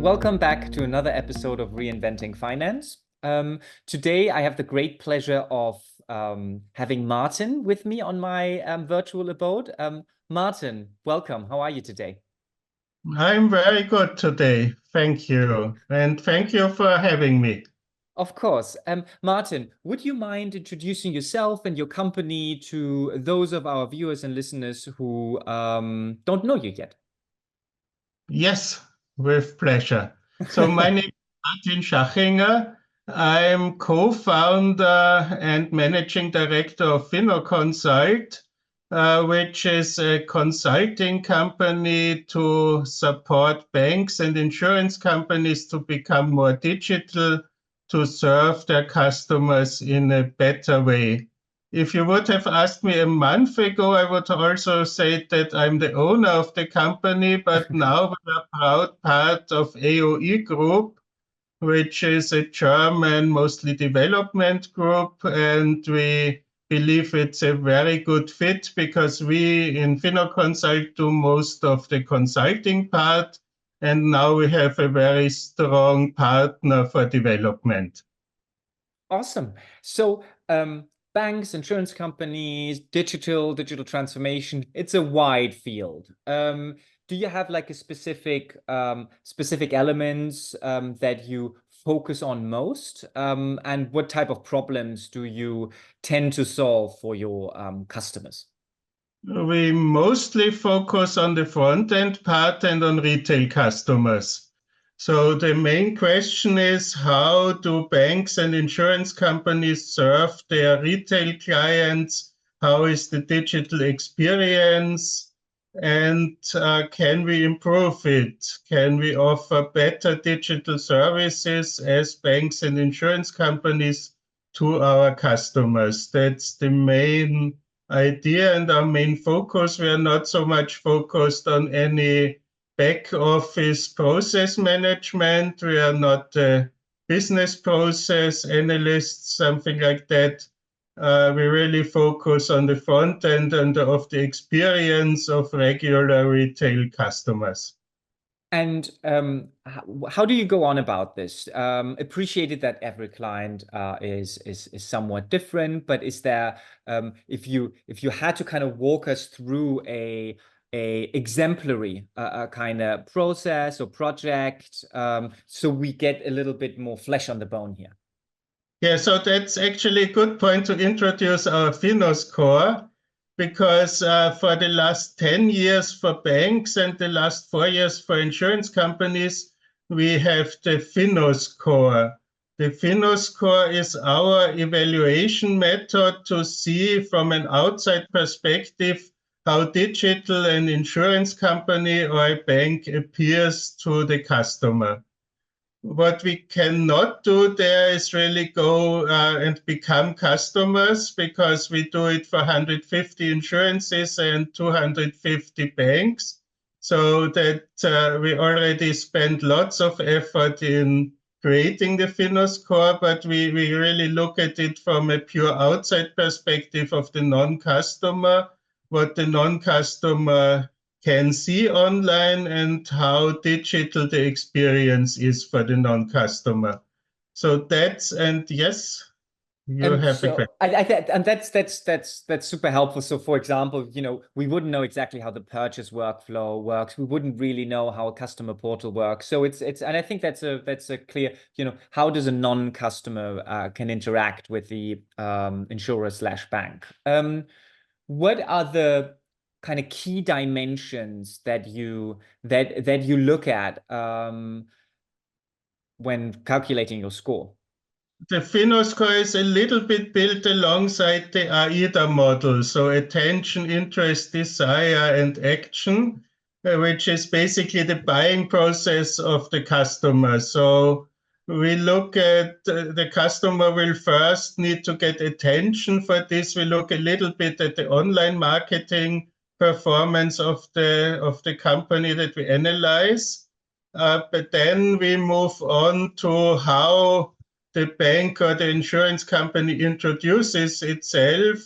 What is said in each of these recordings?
welcome back to another episode of Reinventing Finance. Today, I have the great pleasure of having Martin with me on my virtual abode. Martin, welcome. How are you today? I'm very good today. Thank you. And thank you for having me. Of course. Martin, would you mind introducing yourself and your company to those of our viewers and listeners who don't know you yet? Yes, with pleasure. So my name is Martin Schachinger. I'm co-founder and managing director of Finnoconsult, which is a consulting company to support banks and insurance companies to become more digital, to serve their customers in a better way. If you would have asked me a month ago, I would also say that I'm the owner of the company, but now we're a proud part of AOE Group, which is a German, mostly development group, and we believe it's a very good fit because we in Finnoconsult do most of the consulting part, and now we have a very strong partner for development. Awesome. So, banks, insurance companies, digital transformation, it's a wide field. Do you have like a specific elements that you focus on most? And what type of problems do you tend to solve for your customers? We mostly focus on the front-end part and on retail customers. So the main question is, how do banks and insurance companies serve their retail clients? How is the digital experience? And can we improve it? Can we offer better digital services as banks and insurance companies to our customers? That's the main idea and our main focus. We are not so much focused on any back office process management. We are not business process analysts, something like that. We really focus on the front end and of the experience of regular retail customers. And how do you go on about this? Appreciated that every client is somewhat different, but is there if you had to kind of walk us through a exemplary kind of process or project, so we get a little bit more flesh on the bone here? Yeah, so that's actually a good point to introduce our Finnoscore, because for the last 10 years for banks and the last 4 years for insurance companies, we have the Finnoscore. The Finnoscore is our evaluation method to see from an outside perspective how digital an insurance company or a bank appears to the customer. What we cannot do there is really go and become customers, because we do it for 150 insurances and 250 banks. So that we already spend lots of effort in creating the Finnoscore, but we really look at it from a pure outside perspective of the non-customer, what the non-customer can see online and how digital the experience is for the non-customer. So that's, and yes, you have a question. And that's super helpful. So, for example, we wouldn't know exactly how the purchase workflow works. We wouldn't really know how a customer portal works. So it's and I think that's a clear, how does a non-customer can interact with the insurer/bank? What are the kind of key dimensions that you look at when calculating your score? The Finnoscore is a little bit built alongside the AIDA model, so attention, interest, desire, and action, which is basically the buying process of the customer. So we look at the customer will first need to get attention. For this, we look a little bit at the online marketing performance of the company that we analyze. But then we move on to how the bank or the insurance company introduces itself.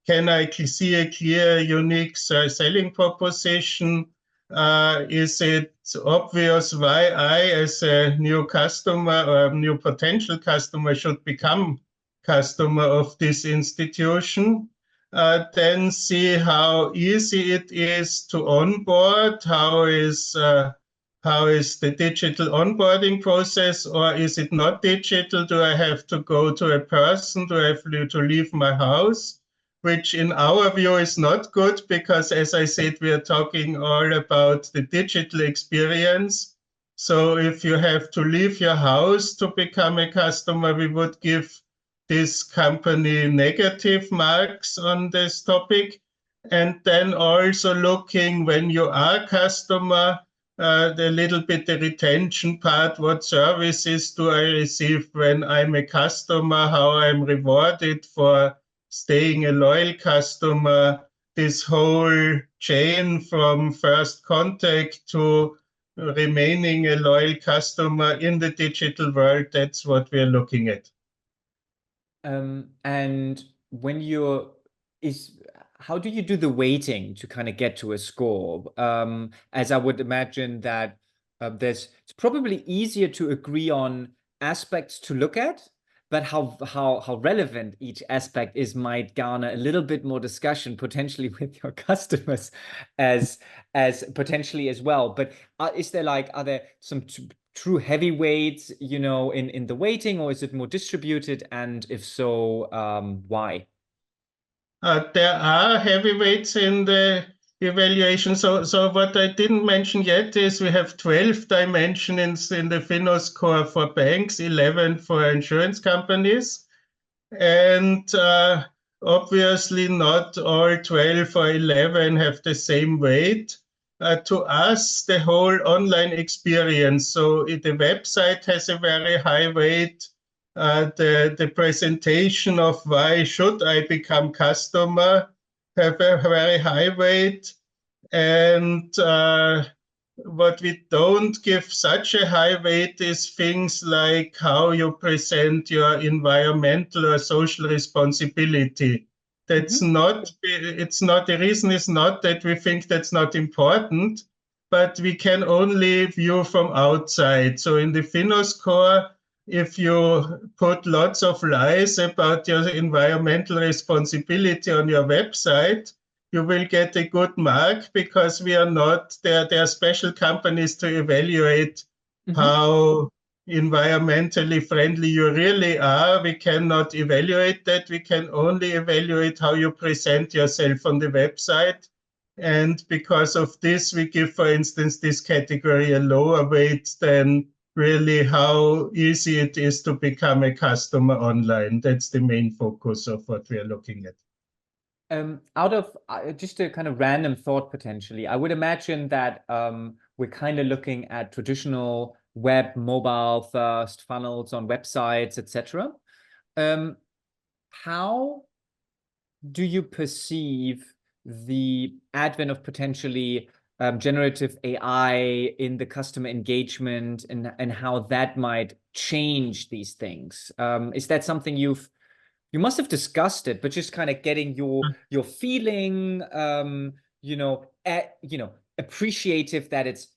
Can I see a clear, unique selling proposition? Is it obvious why I, as a new customer or a new potential customer, should become customer of this institution? Then see how easy it is to onboard, how is the digital onboarding process, or is it not digital? Do I have to go to a person? Do I have to leave my house? Which in our view is not good because, as I said, we are talking all about the digital experience. So if you have to leave your house to become a customer, we would give this company negative marks on this topic. And then also looking when you are a customer, the little bit the retention part, what services do I receive when I'm a customer, how I'm rewarded for staying a loyal customer, this whole chain from first contact to remaining a loyal customer in the digital world, that's what we're looking at. And when you're is how do you do the weighting to kind of get to a score? As I would imagine that it's probably easier to agree on aspects to look at, but how relevant each aspect is might garner a little bit more discussion potentially with your customers as potentially as well. But is there are there some true heavyweights, in the weighting, or is it more distributed? And if so, why? There are heavyweights in the evaluation. So what I didn't mention yet is we have 12 dimensions in the Finnoscore for banks, 11 for insurance companies. And obviously not all 12 or 11 have the same weight. To us, the whole online experience, so the website has a very high weight. The presentation of why should I become customer have a very high weight. And what we don't give such a high weight is things like how you present your environmental or social responsibility. That's not, it's not, the reason is not that we think that's not important, but we can only view from outside. So in the Finnoscore, if you put lots of lies about your environmental responsibility on your website, you will get a good mark because we are not there. There are special companies to evaluate how environmentally friendly you really are. We cannot evaluate that. We can only evaluate how you present yourself on the website. And because of this, we give, for instance, this category a lower weight than really how easy it is to become a customer online. That's the main focus of what we are looking at. Out of just a kind of random thought potentially, I would imagine that we're kind of looking at traditional web, mobile first funnels on websites, etc. How do you perceive the advent of potentially generative AI in the customer engagement and how that might change these things? Is that something you must have discussed it, but just kind of getting your feeling, appreciative that it's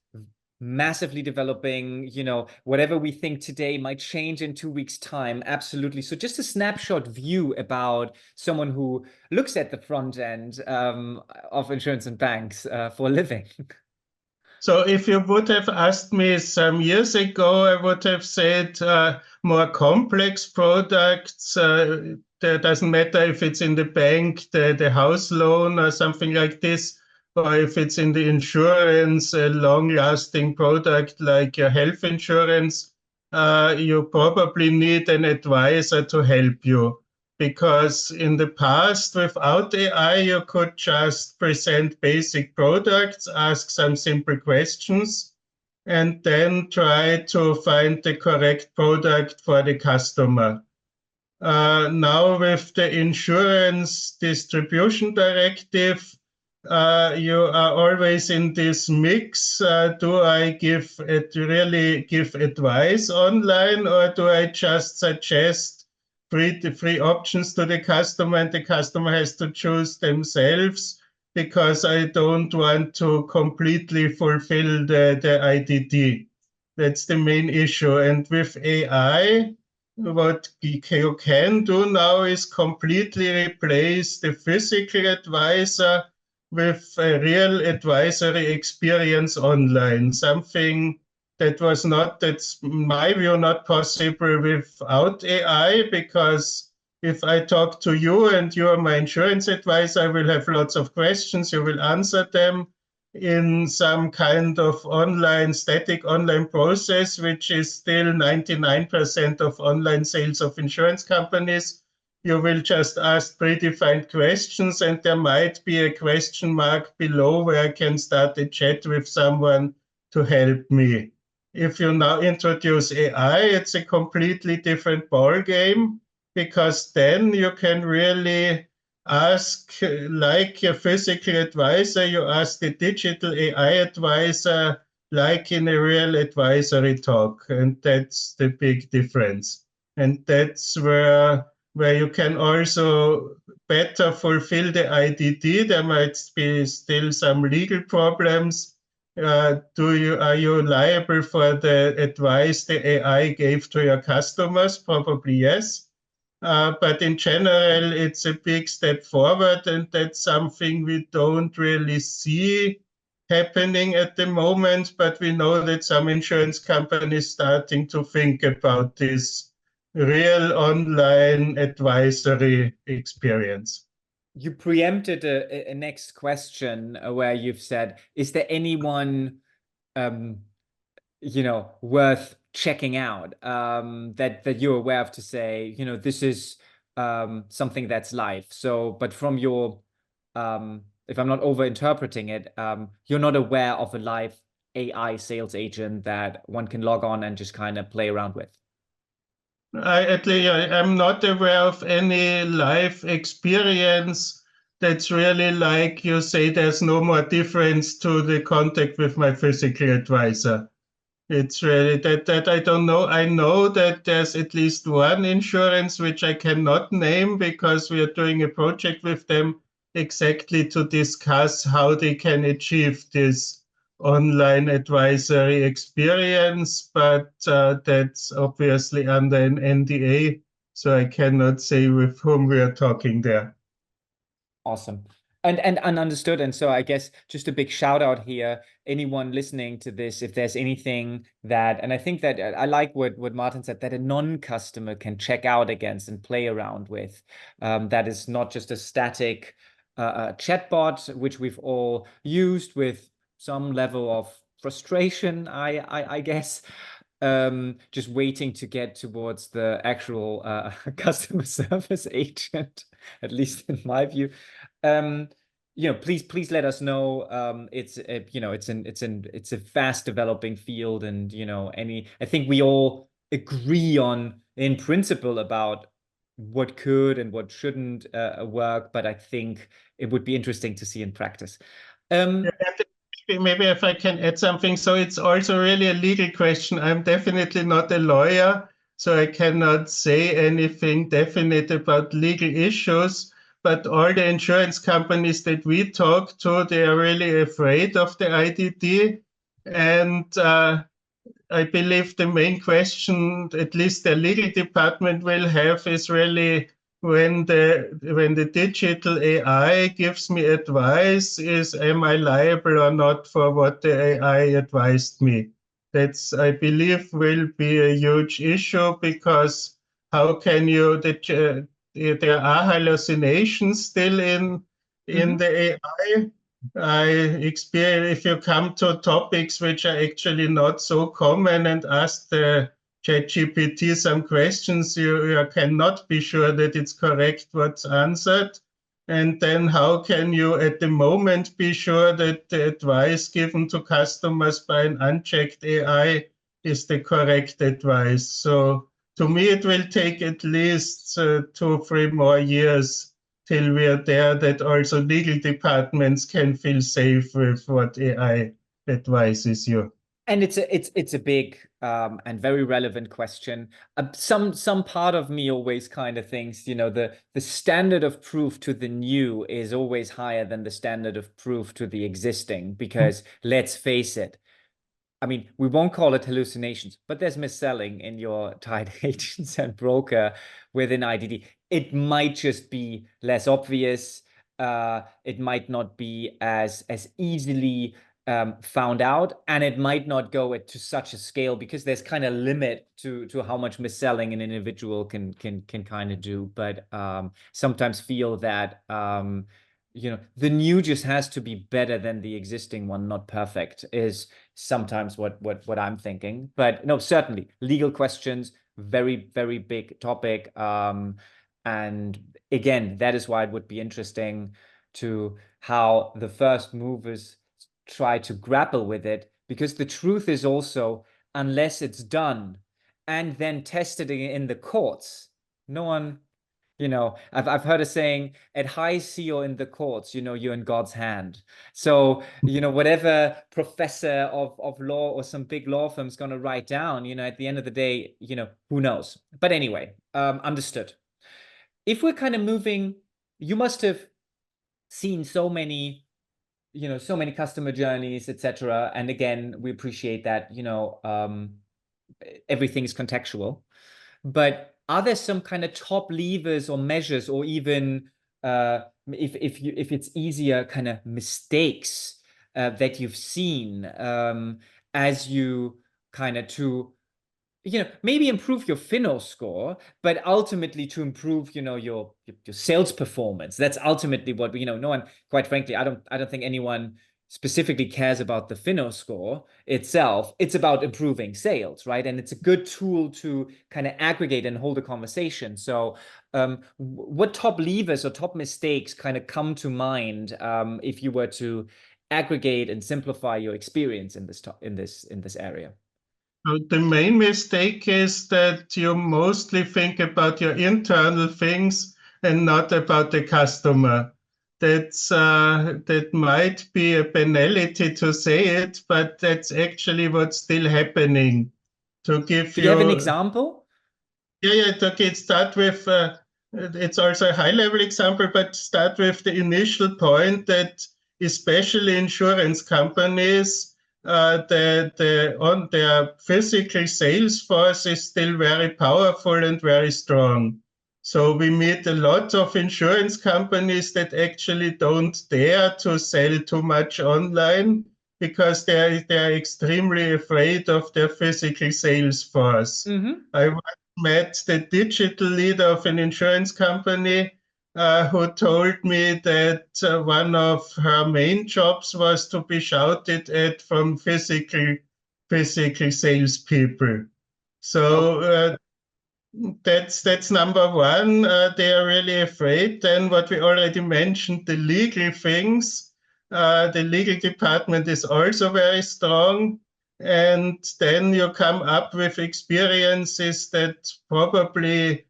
massively developing, whatever we think today might change in 2 weeks' time. Absolutely. So just a snapshot view about someone who looks at the front end of insurance and banks for a living. So if you would have asked me some years ago, I would have said more complex products. It doesn't matter if it's in the bank, the house loan or something like this, or if it's in the insurance, a long-lasting product like your health insurance, you probably need an advisor to help you. Because in the past, without AI, you could just present basic products, ask some simple questions, and then try to find the correct product for the customer. Now, with the insurance distribution directive, you are always in this mix. Do I really give advice online, or do I just suggest free options to the customer, and the customer has to choose themselves? because I don't want to completely fulfill the IDD. That's the main issue. And with AI, what you can do now is completely replace the physical advisor with a real advisory experience online, something that was not, that's in my view, not possible without AI, because if I talk to you and you are my insurance advisor, I will have lots of questions. You will answer them in some kind of online, static online process, which is still 99% of online sales of insurance companies. You will just ask predefined questions, and there might be a question mark below where I can start a chat with someone to help me. If you now introduce AI, it's a completely different ball game, because then you can really ask, like your physical advisor, you ask the digital AI advisor like in a real advisory talk. And that's the big difference. And that's where you can also better fulfill the IDD. There might be still some legal problems. Are you liable for the advice the AI gave to your customers? Probably yes. But in general, it's a big step forward, and that's something we don't really see happening at the moment. But we know that some insurance companies starting to think about this real online advisory experience. You preempted a next question where you've said, is there anyone um, worth checking out, that you're aware of, to say, this is something that's live. So, but from your, if I'm not over interpreting it, you're not aware of a live AI sales agent that one can log on and just kind of play around with. I'm not aware of any life experience that's really like you say, there's no more difference to the contact with my physical advisor. It's really that I don't know. I know that there's at least one insurance which I cannot name, because we are doing a project with them exactly to discuss how they can achieve this online advisory experience, but that's obviously under an NDA, so I cannot say with whom we are talking there. Awesome. And understood. And so I guess just a big shout out here, anyone listening to this, if there's anything that, and I think that I like what Martin said, that a non-customer can check out against and play around with, that is not just a static chatbot, which we've all used with some level of frustration, I guess, just waiting to get towards the actual customer service agent, at least in my view. Please let us know. It's a fast developing field, and I think we all agree on, in principle, about what could and what shouldn't work, but I think it would be interesting to see in practice. Maybe if I can add something. So it's also really a legal question. I'm definitely not a lawyer, so I cannot say anything definite about legal issues. But all the insurance companies that we talk to, they are really afraid of the IDD. And I believe the main question, at least the legal department will have, is really when the digital AI gives me advice, is am I liable or not for what the AI advised me? That's, I believe, will be a huge issue, because how can you, there are hallucinations still in the AI. I experience, if you come to topics which are actually not so common and ask the ChatGPT some questions, you cannot be sure that it's correct what's answered. And then how can you at the moment be sure that the advice given to customers by an unchecked AI is the correct advice? So to me, it will take at least 2-3 more years till we are there, that also legal departments can feel safe with what AI advises you. And it's a big and very relevant question. Some part of me always kind of thinks, the standard of proof to the new is always higher than the standard of proof to the existing, because let's face it, I mean, we won't call it hallucinations, but there's mis-selling in your tied agents and broker within IDD. It might just be less obvious. It might not be as easily found out, and it might not go to such a scale, because there's kind of limit to how much mis-selling an individual can kind of do. But sometimes feel that the new just has to be better than the existing one, not perfect, is sometimes what I'm thinking. But no, certainly legal questions, very, very big topic. And again, that is why it would be interesting to how the first movers try to grapple with it, because the truth is also, unless it's done and then tested in the courts, no one, I've heard a saying, at high sea or in the courts, you're in God's hand. So, whatever professor of law or some big law firm is going to write down, at the end of the day, who knows? But anyway, understood. If we're kind of moving, you must have seen so many customer journeys, etc. And again, we appreciate that, everything is contextual. But are there some kind of top levers or measures, or even if it's easier, kind of mistakes that you've seen as you kind of to maybe improve your Finnoscore, but ultimately to improve, your sales performance. That's ultimately what no one, quite frankly, I don't think anyone specifically cares about the Finnoscore itself. It's about improving sales, right? And it's a good tool to kind of aggregate and hold a conversation. So, what top levers or top mistakes kind of come to mind if you were to aggregate and simplify your experience in this area? So the main mistake is that you mostly think about your internal things and not about the customer. That might be a banality to say it, but that's actually what's still happening. To give Do you have an you, example? yeah, okay, start with, it's also a high-level example, but start with the initial point that especially insurance companies, on their physical sales force is still very powerful and very strong. So we meet a lot of insurance companies that actually don't dare to sell too much online because they're extremely afraid of their physical sales force. Mm-hmm. I met the digital leader of an insurance company who told me that one of her main jobs was to be shouted at from physical salespeople. Oh. So that's number one. They are really afraid. Then what we already mentioned, the legal things. The legal department is also very strong. And then you come up with experiences that probably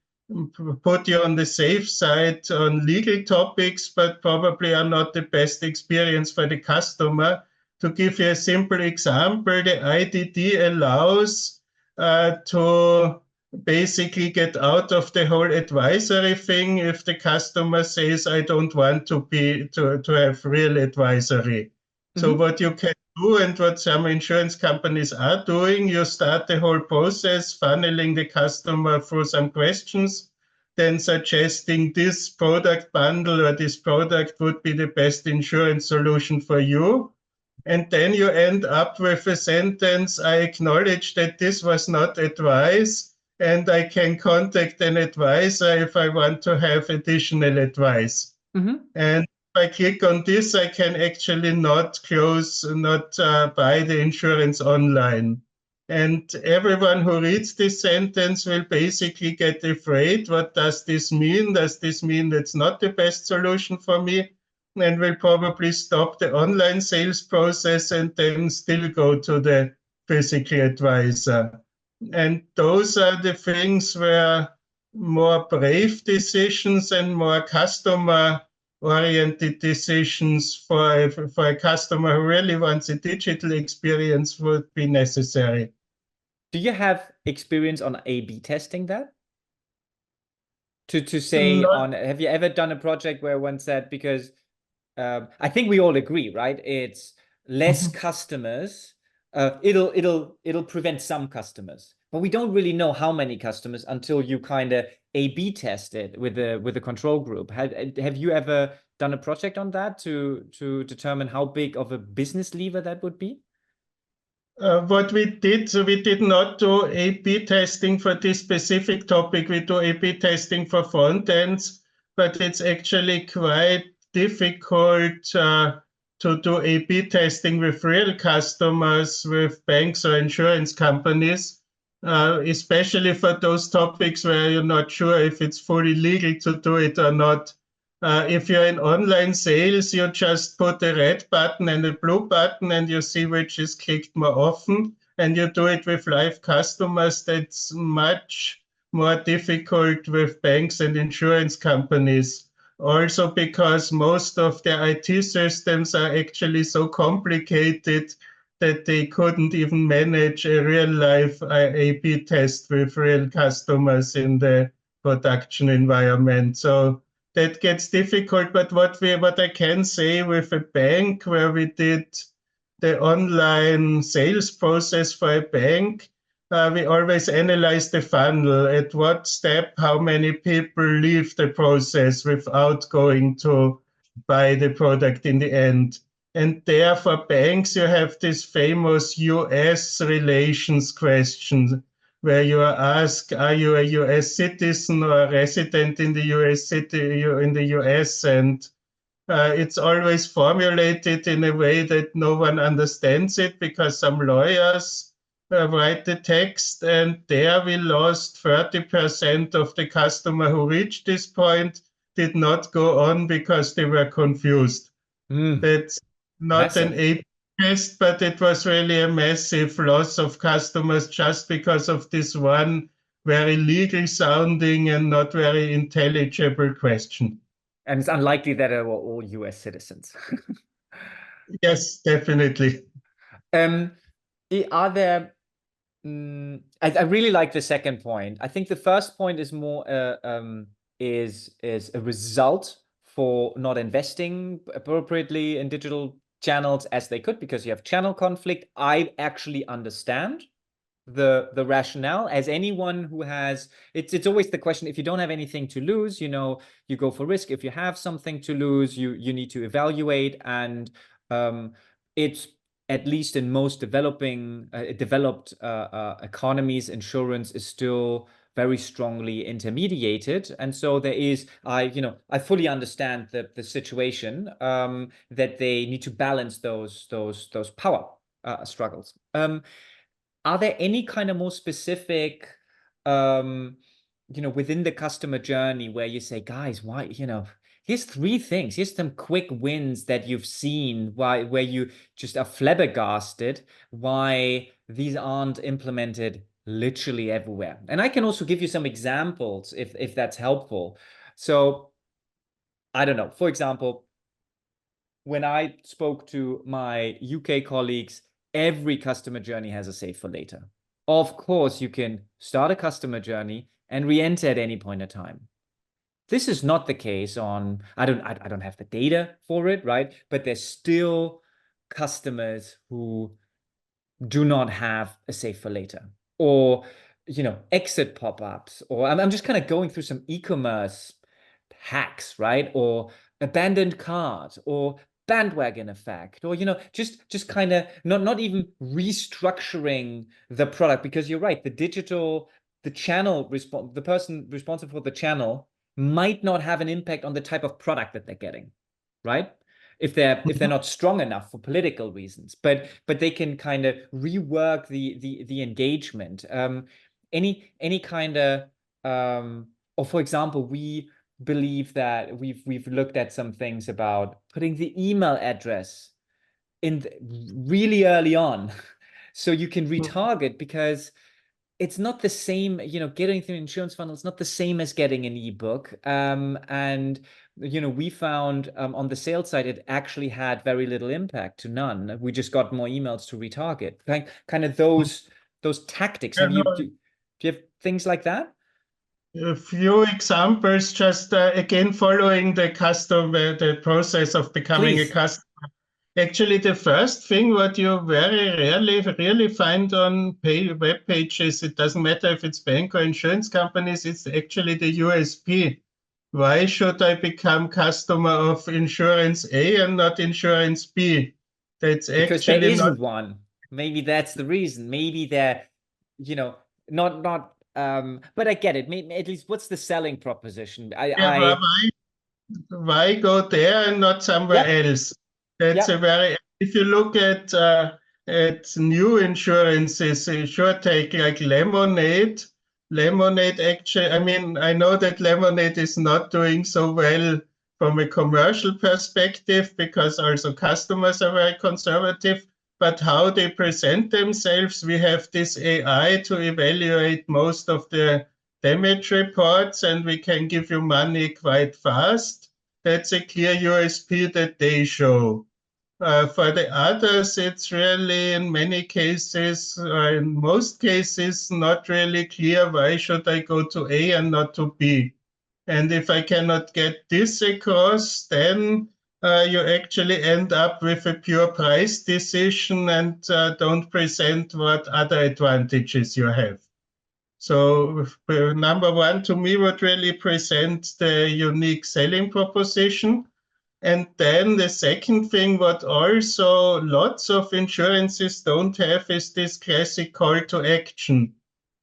put you on the safe side on legal topics, but probably are not the best experience for the customer. To give you a simple example, the IDD allows to basically get out of the whole advisory thing if the customer says, I don't want to have real advisory. So Mm-hmm. what you can do and what some insurance companies are doing, you start the whole process, funneling the customer through some questions, then suggesting this product bundle or this product would be the best insurance solution for you. And then you end up with a sentence, I acknowledge that this was not advice, and I can contact an advisor if I want to have additional advice. Mm-hmm. And if I click on this, I can actually not buy the insurance online. And everyone who reads this sentence will basically get afraid. What does this mean? Does this mean that's not the best solution for me? And will probably stop the online sales process and then still go to the physical advisor. And those are the things where more brave decisions and more customer oriented decisions for a customer who really wants a digital experience would be necessary. Do you have experience on A/B testing that? To say Not, on, have you ever done a project where one said, because I think we all agree, right? It's less customers. It'll prevent some customers, but we don't really know how many customers until you kind of A/B test it with the control group. Have you ever done a project on that to determine how big of a business lever that would be? what we did, so we did not do A/B testing for this specific topic. We do A/B testing for front ends, but it's actually quite difficult to do A/B testing with real customers, with banks or insurance companies, especially for those topics where you're not sure if it's fully legal to do it or not. If you're in online sales, you just put a red button and a blue button and you see which is clicked more often. And you do it with live customers. That's much more difficult with banks and insurance companies. Also because most of their IT systems are actually so complicated that they couldn't even manage a real life A/B test with real customers in the production environment. So that gets difficult. But what I can say with a bank where we did the online sales process for a bank, we always analyze the funnel. At what step, how many people leave the process without going to buy the product in the end. And there for banks, you have this famous US relations question where you are asked, are you a US citizen or a resident in the US city, in the US? And it's always formulated in a way that no one understands it because some lawyers write the text, and there we lost 30% of the customer who reached this point did not go on because they were confused. That's not an Massive. A test, but it was really a massive loss of customers just because of this one very legal sounding and not very intelligible question. And it's unlikely that they were all US citizens. Yes, definitely. Um, are there I really like the second point. I think the first point is more is a result for not investing appropriately in digital channels as they could, because you have channel conflict. I actually understand the rationale. As anyone who has, it's always the question, if you don't have anything to lose, you go for risk. If you have something to lose, you need to evaluate. And it's, at least in most developed economies, insurance is still very strongly intermediated. And so there is, I fully understand the situation, that they need to balance those power struggles. Are there any kind of more specific, within the customer journey where you say, guys, why, here's 3 things, here's some quick wins that you've seen, where you just are flabbergasted why these aren't implemented literally everywhere. And I can also give you some examples if that's helpful. So I don't know, for example, when I spoke to my UK colleagues, every customer journey has a save for later. Of course, you can start a customer journey and re-enter at any point in time. This is not the case on, I don't have the data for it, right? But there's still customers who do not have a save for later, or exit pop-ups, or I'm just kind of going through some e-commerce hacks, right? Or abandoned cart, or bandwagon effect, or just kind of not even restructuring the product, because you're right, the person responsible for the channel might not have an impact on the type of product that they're getting, right? If they're not strong enough for political reasons, but they can kind of rework the engagement. Any kind of or for example, we believe that we've looked at some things about putting the email address in really early on, so you can retarget, because it's not the same, getting through an insurance funnel. It's not the same as getting an ebook. And we found on the sales side, it actually had very little impact to none. We just got more emails to retarget. Kind of those tactics. Do you have things like that? A few examples, just again following the process of becoming a Please, customer. Actually, the first thing what you very rarely really find on web pages, it doesn't matter if it's bank or insurance companies, it's actually the USP. Why should I become customer of insurance A and not insurance B? That's because there actually not. isn't one. Maybe that's the reason. Maybe they're, you know, not but I get it. Maybe at least what's the selling proposition? Yeah, why go there and not somewhere Yeah, else? That's yeah. a very, if you look at new insurances, sure take like Lemonade. Lemonade actually, I mean, I know that Lemonade is not doing so well from a commercial perspective because also customers are very conservative, but how they present themselves, we have this AI to evaluate most of the damage reports and we can give you money quite fast. That's a clear USP that they show. For the others, it's really in many cases, in most cases, not really clear why should I go to A and not to B. And if I cannot get this across, then you actually end up with a pure price decision and don't present what other advantages you have. So number one to me would really present the unique selling proposition. And then the second thing, what also lots of insurances don't have is this classic call to action.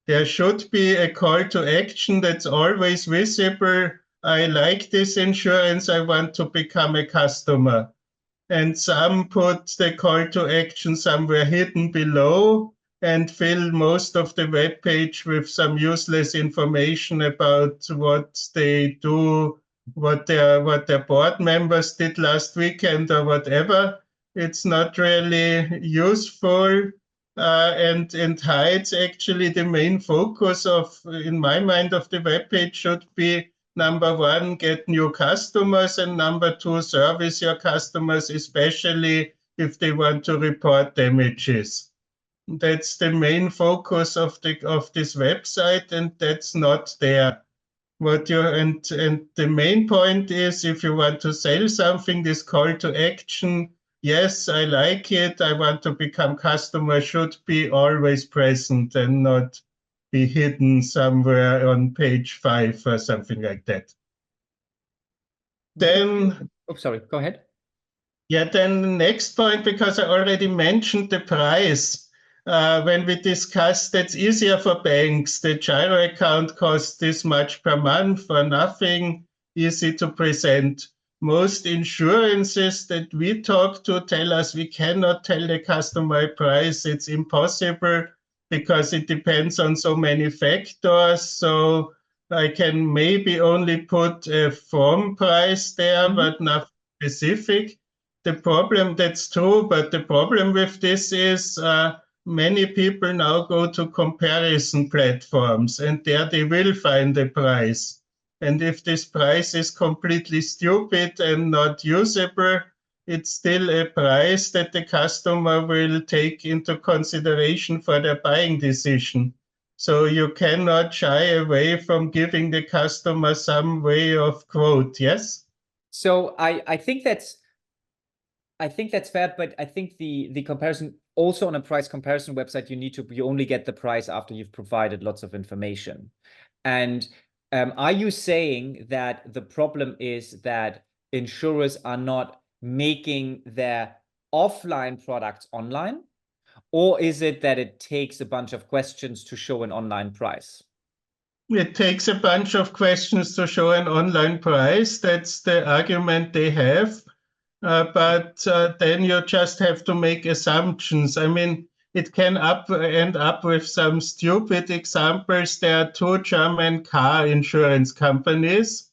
There should be a call to action that's always visible. I like this insurance. I want to become a customer. And some put the call to action somewhere hidden below and fill most of the web page with some useless information about what they do, what their board members did last weekend or whatever. It's not really useful and hides actually the main focus of, in my mind, of the web page should be number one, get new customers, and number two, service your customers, especially if they want to report damages. That's the main focus of this website, and that's not there. And the main point is if you want to sell something, this call to action, yes, I like it, I want to become customer, should be always present and not be hidden somewhere on page 5 or something like that. Then, Oh, sorry, go ahead. yeah, then the next point, because I already mentioned the price. When we discussed that's easier for banks, the gyro account costs this much per month for nothing, easy to present. Most insurances that we talk to tell us we cannot tell the customer a price. It's impossible because it depends on so many factors. So I can maybe only put a form price there, but nothing specific. The problem, that's true, but the problem with this is many people now go to comparison platforms and there they will find a price. And if this price is completely stupid and not usable, it's still a price that the customer will take into consideration for their buying decision. So you cannot shy away from giving the customer some way of quote, yes? So I think that's fair, but I think the comparison also on a price comparison website, you only get the price after you've provided lots of information. And are you saying that the problem is that insurers are not making their offline products online? Or is it that it takes a bunch of questions to show an online price? It takes a bunch of questions to show an online price. That's the argument they have. But then you just have to make assumptions. I mean, it can end up with some stupid examples. There are two German car insurance companies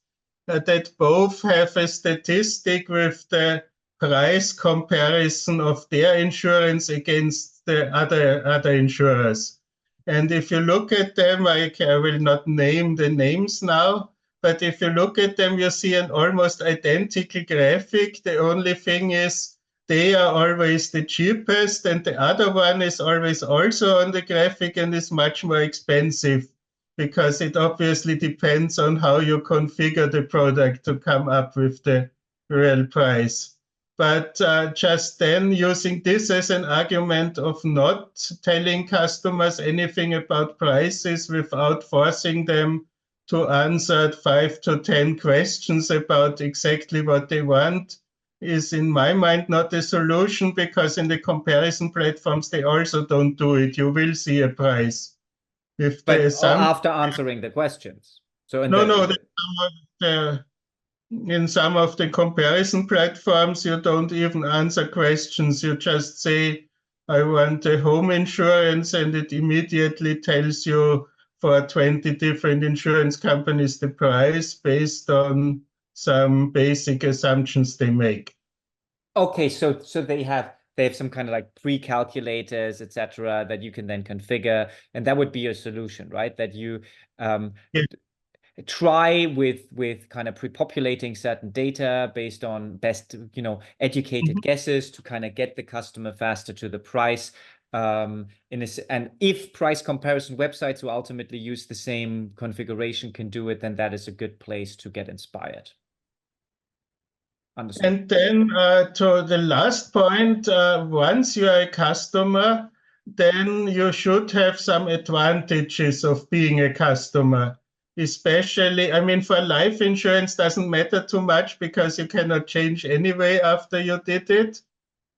that both have a statistic with the price comparison of their insurance against the other insurers. And if you look at them, I will not name the names now, But if you look at them, you see an almost identical graphic. The only thing is they are always the cheapest, and the other one is always also on the graphic and is much more expensive because it obviously depends on how you configure the product to come up with the real price. But just then using this as an argument of not telling customers anything about prices without forcing them to answer 5 to 10 questions about exactly what they want is, in my mind, not a solution, because in the comparison platforms, they also don't do it. You will see a price. If the But assumption, after answering the questions. So in no, the in some of the comparison platforms, you don't even answer questions. You just say, I want a home insurance, and it immediately tells you for 20 different insurance companies the price based on some basic assumptions they make. okay, so they have some kind of like pre-calculators, etc., that you can then configure, and that would be a solution, right? That you Yeah. try with kind of pre-populating certain data based on best, educated guesses to kind of get the customer faster to the price. And if price comparison websites who ultimately use the same configuration can do it, then that is a good place to get inspired. Understood. And then to the last point, once you are a customer, then you should have some advantages of being a customer. Especially, I mean, for life insurance doesn't matter too much because you cannot change anyway after you did it.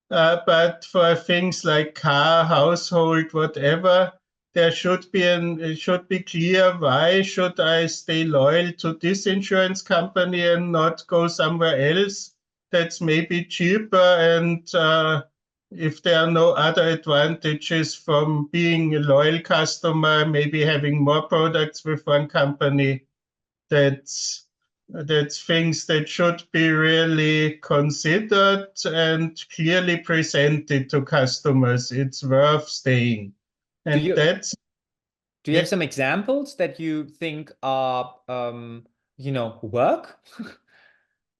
But for things like car, household, whatever, there should be it should be clear, why should I stay loyal to this insurance company and not go somewhere else that's maybe cheaper, and if there are no other advantages from being a loyal customer, maybe having more products with one company, that's things that should be really considered and clearly presented to customers. It's worth staying. Do And you that's, do you yeah. have some examples that you think are work?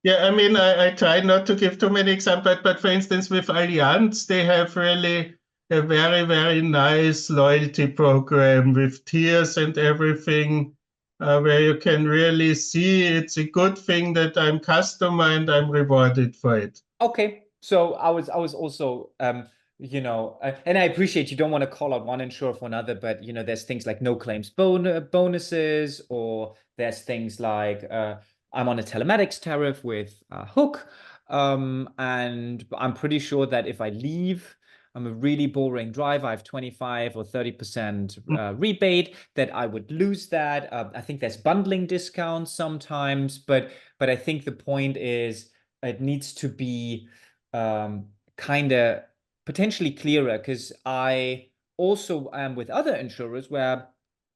Yeah, I mean, I try not to give too many examples, but for instance, with Allianz, they have really a very, very nice loyalty program with tiers and everything, where you can really see it's a good thing that I'm customer and I'm rewarded for it. Okay, so I was also and I appreciate you don't want to call out one insurer for another, but there's things like no claims bonuses, or there's things like I'm on a telematics tariff with Hook, and I'm pretty sure that if I leave, I'm a really boring driver, I have 25 or 30% rebate, that I would lose that. I think there's bundling discounts sometimes, but I think the point is it needs to be kind of potentially clearer, because I also am with other insurers where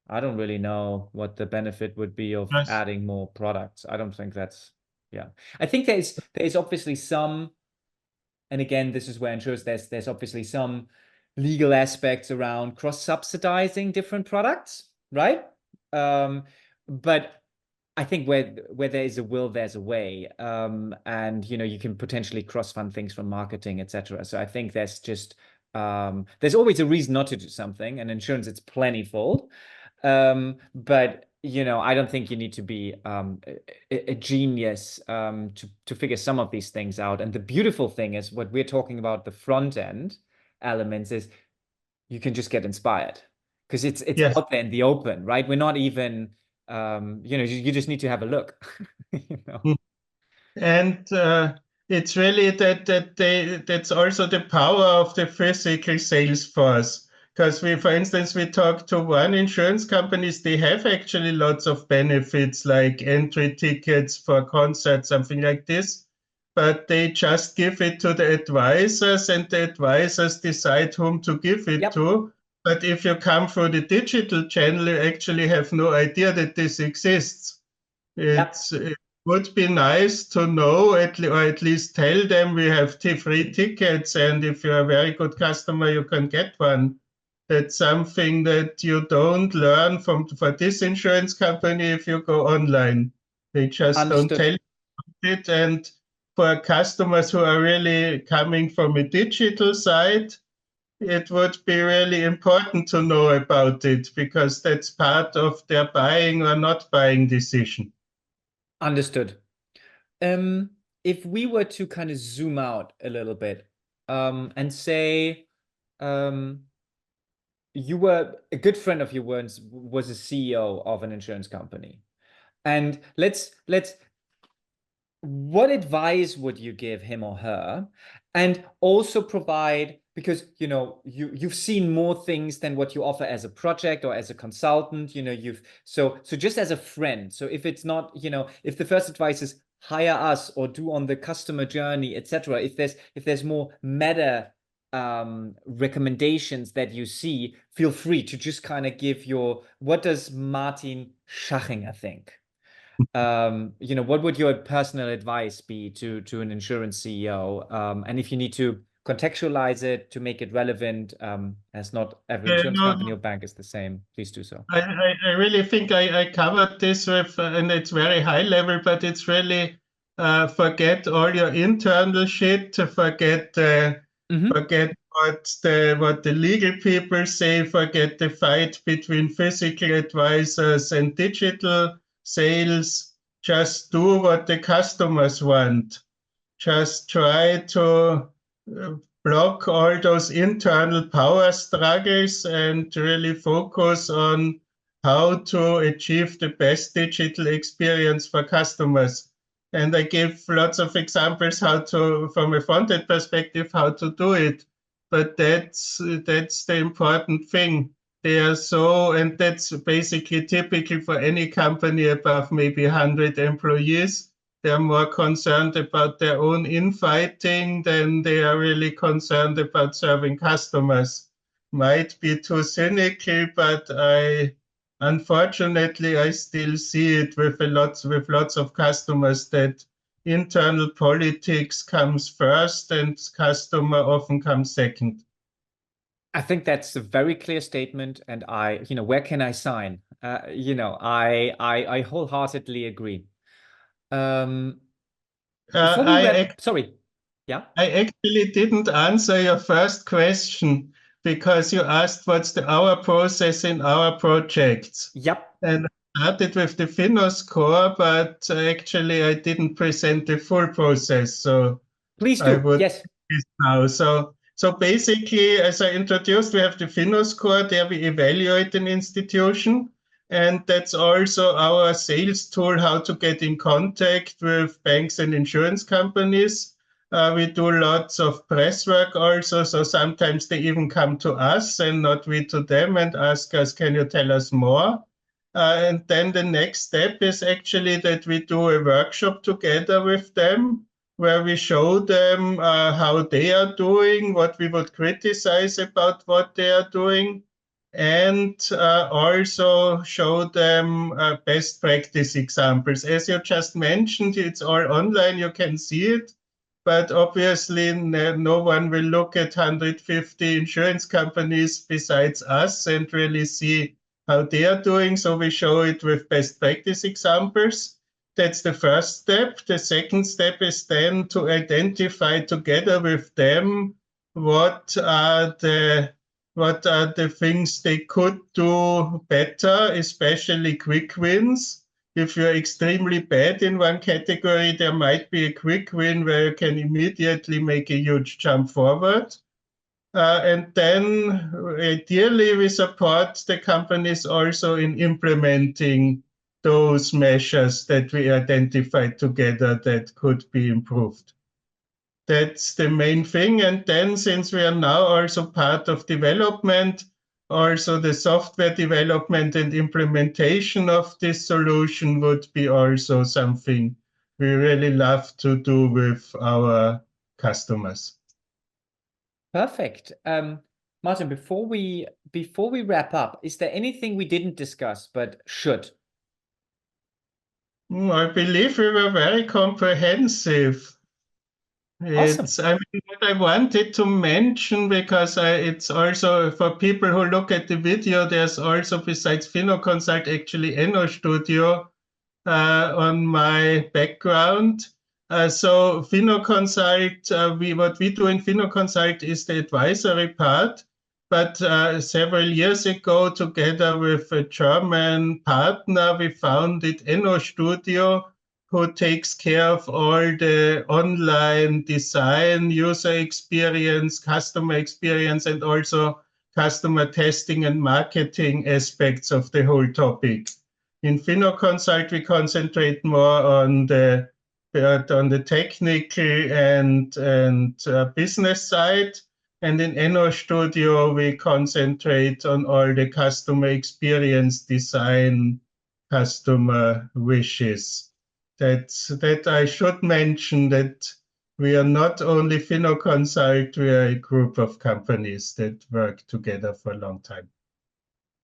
I don't really know what the benefit would be of Yes. adding more products. I don't think that's, yeah. I think there's obviously some, and again, this is where insurers, there's obviously some legal aspects around cross-subsidizing different products, right? But I think where there is a will, there's a way. And you can potentially cross-fund things from marketing, etc. So I think there's always a reason not to do something, and insurance, it's plentiful. But I don't think you need to be a genius to figure some of these things out. And the beautiful thing is, what we're talking about, the front end elements, is you can just get inspired because it's Yes. out there in the open, right? We're not even you just need to have a look. Mm. And it's really that's also the power of the physical sales force. Because for instance, we talked to one insurance companies, they have actually lots of benefits like entry tickets for concerts, something like this. But they just give it to the advisors, and the advisors decide whom to give it Yep. to. But if you come through the digital channel, you actually have no idea that this exists. Yep. It would be nice to know, or at least tell them we have free tickets, and if you're a very good customer, you can get one. That's something that you don't learn for this insurance company if you go online. They just don't tell Understood. you it. And for customers who are really coming from a digital side, it would be really important to know about it because that's part of their buying or not buying decision. Understood. Um, if we were to kind of zoom out a little bit, and say, um, you were a good friend of yours was a CEO of an insurance company, and let's what advice would you give him or her, and also provide, because you've seen more things than what you offer as a project or as a consultant, you've so just as a friend. So if it's not, if the first advice is hire us or do on the customer journey, etc., if there's more meta recommendations that you see, feel free to just kind of give what does Martin Schachinger think? What would your personal advice be to an insurance CEO? And if you need to contextualize it to make it relevant, as not every insurance No, company or bank is the same, please do so. I really think I covered this with, and it's very high level, but it's really forget all your internal shit, Hmm. forget what the legal people say, forget the fight between physical advisors and digital sales. Just do what the customers want. Just try to uh, block all those internal power struggles and really focus on how to achieve the best digital experience for customers. And I give lots of examples from a front-end perspective, how to do it. But that's the important thing. And that's basically typical for any company above maybe 100 employees. They're more concerned about their own infighting than they are really concerned about serving customers. Might be too cynical, but unfortunately I still see it with lots of customers that internal politics comes first and customer often comes second. I think that's a very clear statement, and where can I sign? I wholeheartedly agree. Um, Uh, before we I wrap, sorry, yeah, I actually didn't answer your first question because you asked what's our process in our projects. yep, And I started with the Finnoscore, but actually I didn't present the full process. So please I do, would yes. this now. So basically, as I introduced, we have the Finnoscore. There we evaluate an institution, and that's also our sales tool, how to get in contact with banks and insurance companies. We do lots of press work also, so sometimes they even come to us and not we to them and ask us, can you tell us more? And then the next step is actually that we do a workshop together with them where we show them how they are doing, what we would criticize about what they are doing, and also show them best practice examples. As you just mentioned, it's all online, you can see it, but obviously no one will look at 150 insurance companies besides us and really see how they are doing. So we show it with best practice examples. That's the first step. The second step is then to identify together with them what are the what are the things they could do better, especially quick wins. If you're extremely bad in one category, there might be a quick win where you can immediately make a huge jump forward. And then ideally, we support the companies also in implementing those measures that we identified together that could be improved. That's the main thing. And then, since we are now also part of development, also the software development and implementation of this solution would be also something we really love to do with our customers. Perfect. Martin, before we wrap up, is there anything we didn't discuss but should? I believe we were very comprehensive. Awesome. I mean, what I wanted to mention, because it's also for people who look at the video, there's also, besides Finnoconsult, actually Enno Studio, on my background. So Finnoconsult, what we do in Finnoconsult is the advisory part. But several years ago, together with a German partner, we founded Ennoconsult, who takes care of all the online design, user experience, customer experience, and also customer testing and marketing aspects of the whole topic. In Finnoconsult, we concentrate more on the technical and business side. And in Ennoconsult, we concentrate on all the customer experience design, customer wishes. That I should mention that we are not only Finnoconsult, we are a group of companies that work together for a long time.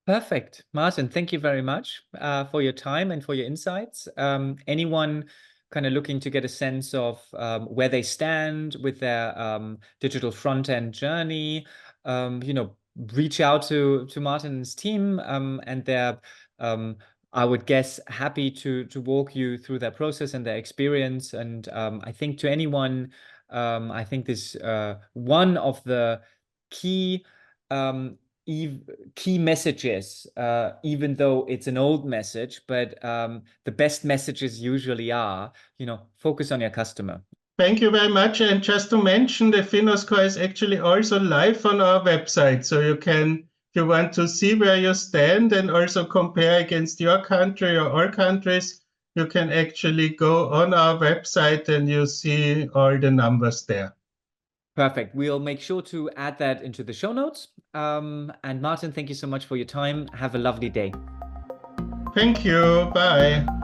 Perfect. Martin, thank you very much for your time and for your insights. Anyone kind of looking to get a sense of where they stand with their digital front-end journey, reach out to Martin's team, and they're, I would guess, happy to walk you through their process and their experience. And I think to anyone, I think this one of the key key messages, even though it's an old message, but the best messages usually are, focus on your customer. Thank you very much. And just to mention, the Finnoscore is actually also live on our website. So you can, if you want to see where you stand and also compare against your country or all countries, you can actually go on our website and you see all the numbers there. Perfect. We'll make sure to add that into the show notes. And Martin, thank you so much for your time. Have a lovely day. Thank you. Bye.